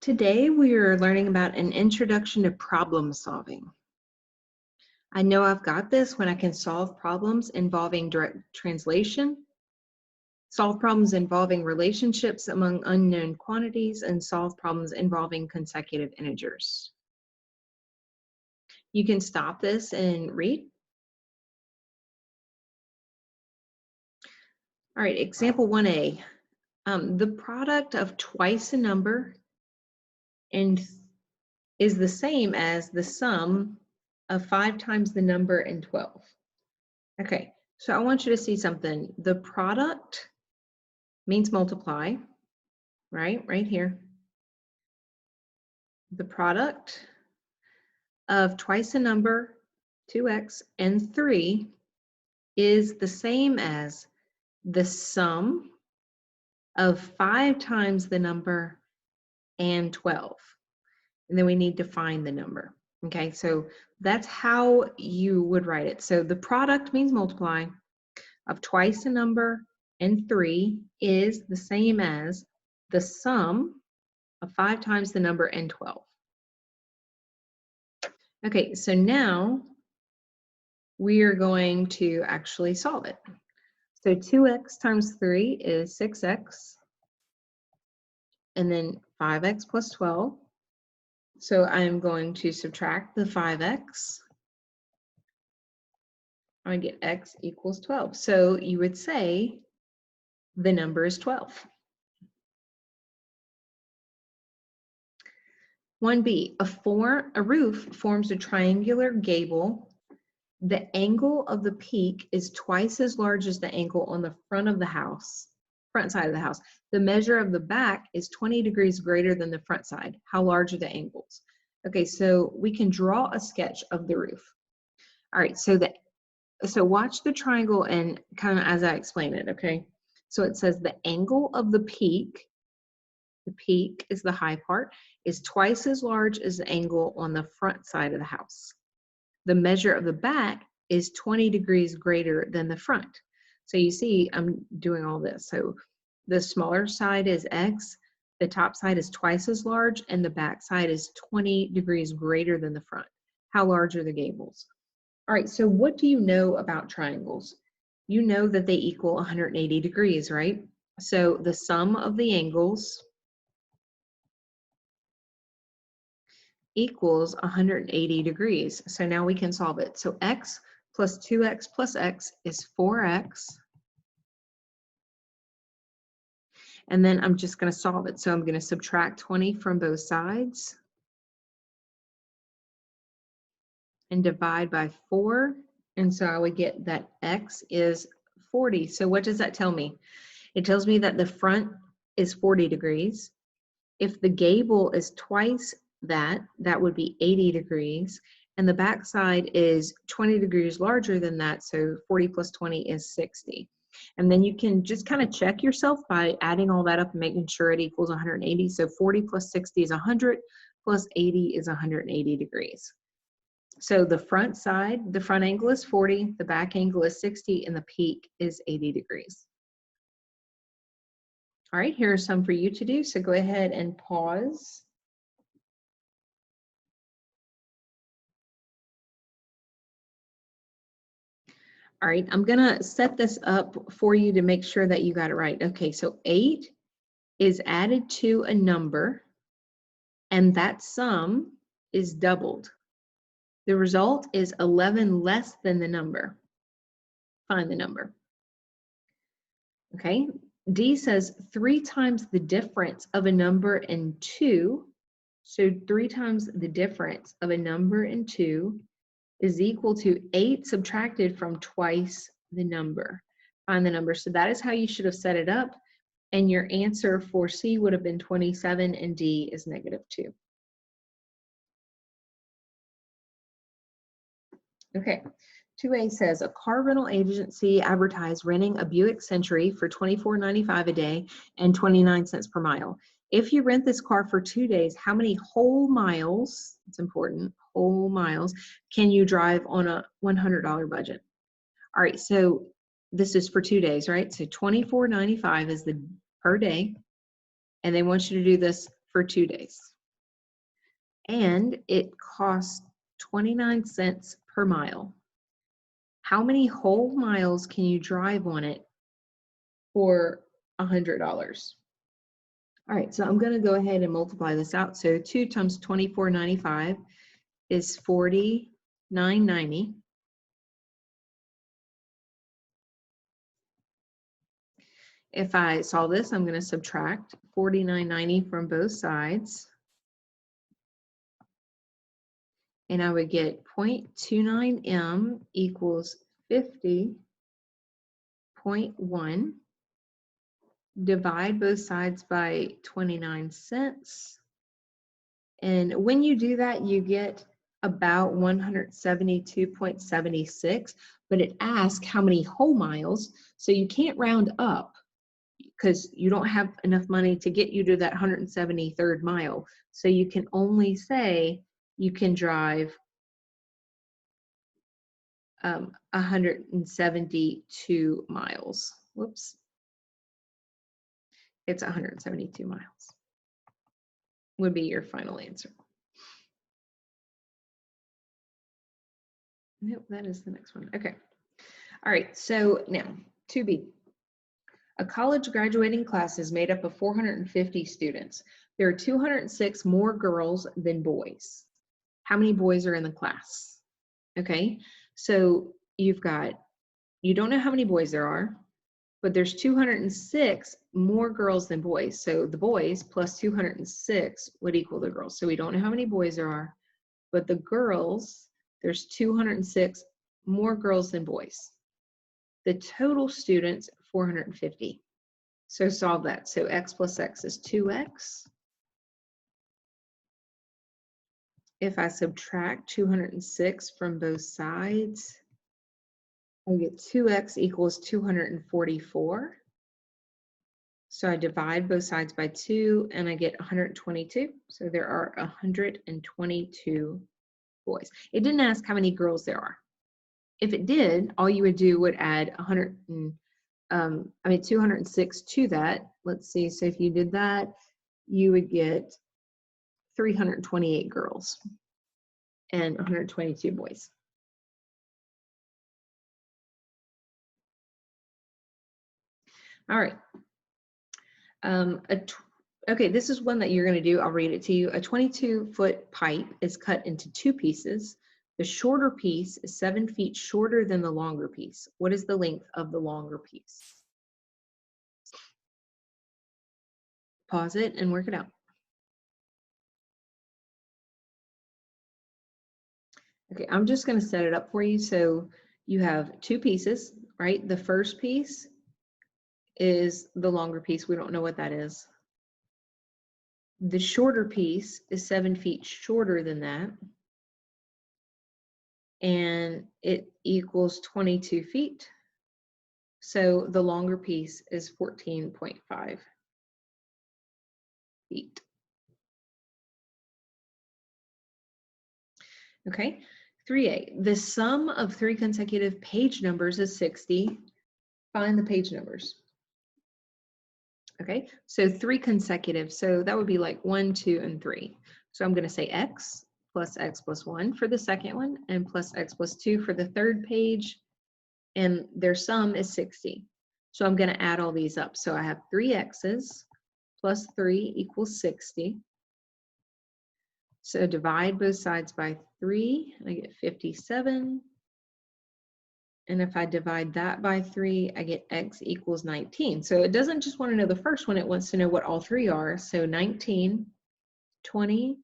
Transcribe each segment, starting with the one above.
Today we are learning about an introduction to problem solving. I know I've got this when I can solve problems involving direct translation, solve problems involving relationships among unknown quantities, and solve problems involving consecutive integers. You can stop this and read. All right, example 1A. The product of twice a number and is the same as the sum of 5 times the number and 12. Okay, so I want you to see something. The product means multiply, right here. The product of twice a number, 2x, and 3 is the same as the sum of 5 times the number and 12. And then we need to find the number. Okay, so that's how you would write it. So the product means multiply of twice a number and 3 is the same as the sum of 5 times the number and 12. Okay, so now we are going to actually solve it. So 2x times 3 is 6x, and then 5x plus 12. So I'm going to subtract the 5x. I get x equals 12. So you would say the number is 12. 1b, a roof forms a triangular gable. The angle of the peak is twice as large as the angle on the front side of the house. The measure of the back is 20 degrees greater than the front side. How large are the angles? Okay, so we can draw a sketch of the roof. All right, so watch the triangle and kind of as I explain it, okay? So it says the angle of the peak is the high part, is twice as large as the angle on the front side of the house. The measure of the back is 20 degrees greater than the front. So you see, I'm doing all this. So the smaller side is x, the top side is twice as large, and the back side is 20 degrees greater than the front. How large are the gables? All right, so what do you know about triangles? You know that they equal 180 degrees, right? So the sum of the angles equals 180 degrees. So now we can solve it. So x plus 2x plus x is 4x. And then I'm just going to solve it. So I'm going to subtract 20 from both sides and divide by 4. And so I would get that x is 40. So what does that tell me? It tells me that the front is 40 degrees. If the gable is twice that would be 80 degrees. And the back side is 20 degrees larger than that. So 40 plus 20 is 60. And then you can just kind of check yourself by adding all that up and making sure it equals 180. So 40 plus 60 is 100, plus 80 is 180 degrees. So the front side, the front angle is 40, the back angle is 60, and the peak is 80 degrees. All right, here are some for you to do. So go ahead and pause. All right, I'm gonna set this up for you to make sure that you got it right. Okay, so 8 is added to a number, and that sum is doubled. The result is 11 less than the number. Find the number. Okay, D says 3 times the difference of a number and 2. So 3 times the difference of a number and 2 is equal to 8 subtracted from twice the number. Find the number. So that is how you should have set it up. And your answer for C would have been 27 and D is -2. Okay, 2A says a car rental agency advertised renting a Buick Century for $24.95 a day and 29 cents per mile. If you rent this car for 2 days, how many whole miles, it's important, whole miles, can you drive on a $100 budget? All right, so this is for 2 days, right? So $24.95 is the per day, and they want you to do this for 2 days. and it costs 29 cents per mile. How many whole miles can you drive on it for $100? All right, so I'm going to go ahead and multiply this out. So 2 times 24.95 is 49.90. If I solve this, I'm going to subtract 49.90 from both sides. And I would get 0.29 m equals 50.1. Divide both sides by 29 cents. And when you do that, you get about 172.76, but it asks how many whole miles, so you can't round up because you don't have enough money to get you to that 173rd mile. So you can only say you can drive 172 miles. Whoops. It's 172 miles would be your final answer. Nope, that is the next one. Okay. All right, so now 2B. A college graduating class is made up of 450 students. There are 206 more girls than boys. How many boys are in the class? Okay, so you don't know how many boys there are, but there's 206 more girls than boys. So the boys plus 206 would equal the girls. So we don't know how many boys there are, but the girls, there's 206 more girls than boys. The total students, 450. So solve that. So x plus x is 2x. If I subtract 206 from both sides, I get 2x equals 244. So I divide both sides by 2 and I get 122. So there are 122 boys. It didn't ask how many girls there are. If it did, all you would do would add 206 to that. Let's see, so if you did that, you would get 328 girls and 122 boys. All right. Okay, this is one that you're going to do. I'll read it to you. A 22-foot pipe is cut into 2 pieces. The shorter piece is 7 feet shorter than the longer piece. What is the length of the longer piece? Pause it and work it out. Okay, I'm just going to set it up for you. So you have 2 pieces, right? The first piece is the longer piece. We don't know what that is. The shorter piece is 7 feet shorter than that. And it equals 22 feet. So the longer piece is 14.5 feet. Okay, 3A. The sum of 3 consecutive page numbers is 60. Find the page numbers. Okay, so 3 consecutive. So that would be like 1, 2, and 3. So I'm going to say x plus 1 for the second one, and plus x plus 2 for the third page, and their sum is 60. So I'm going to add all these up. So I have 3 x's plus 3 equals 60. So divide both sides by 3, I get 57. And if I divide that by 3, I get x equals 19. So it doesn't just want to know the first one, it wants to know what all 3 are. So 19, 20,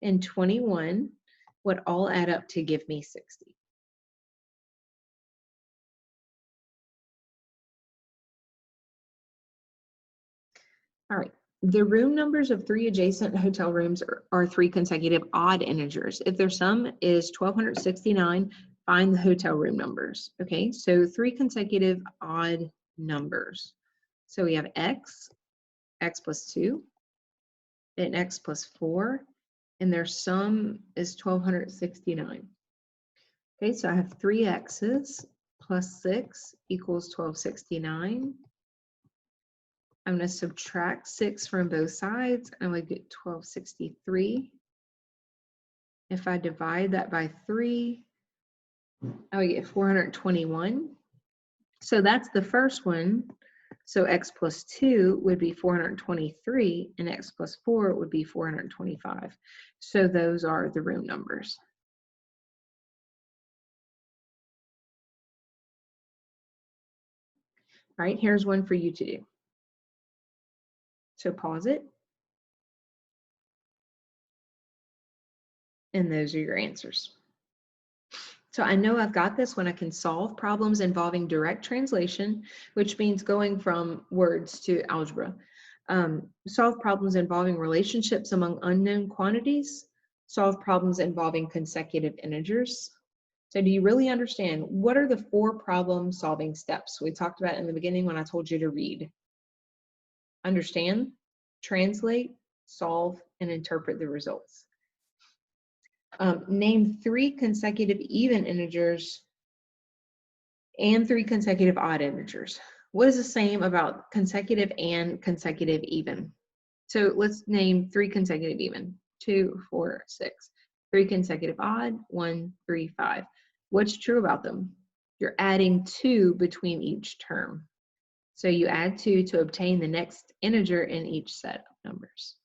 and 21 would all add up to give me 60. All right. The room numbers of 3 adjacent hotel rooms are 3 consecutive odd integers. If their sum is 1,269, find the hotel room numbers. Okay, so 3 consecutive odd numbers. So we have x plus 2, and x plus 4, and their sum is 1,269. Okay, so I have 3 x's plus 6 equals 1,269. I'm going to subtract 6 from both sides, and we get 1,263. If I divide that by 3, I would get 421. So that's the first one. So x plus 2 would be 423, and x plus 4 would be 425. So those are the room numbers. All right, here's one for you to do. So pause it. And those are your answers. So I know I've got this when I can solve problems involving direct translation, which means going from words to algebra. Solve problems involving relationships among unknown quantities. Solve problems involving consecutive integers. So do you really understand what are the 4 problem solving steps we talked about in the beginning when I told you to read? Understand, translate, solve, and interpret the results. Name 3 consecutive even integers and 3 consecutive odd integers. What is the same about consecutive and consecutive even? So let's name 3 consecutive even. 2, 4, 6. 3 consecutive odd, 1, 3, 5. What's true about them? You're adding 2 between each term. So you add 2 to obtain the next integer in each set of numbers.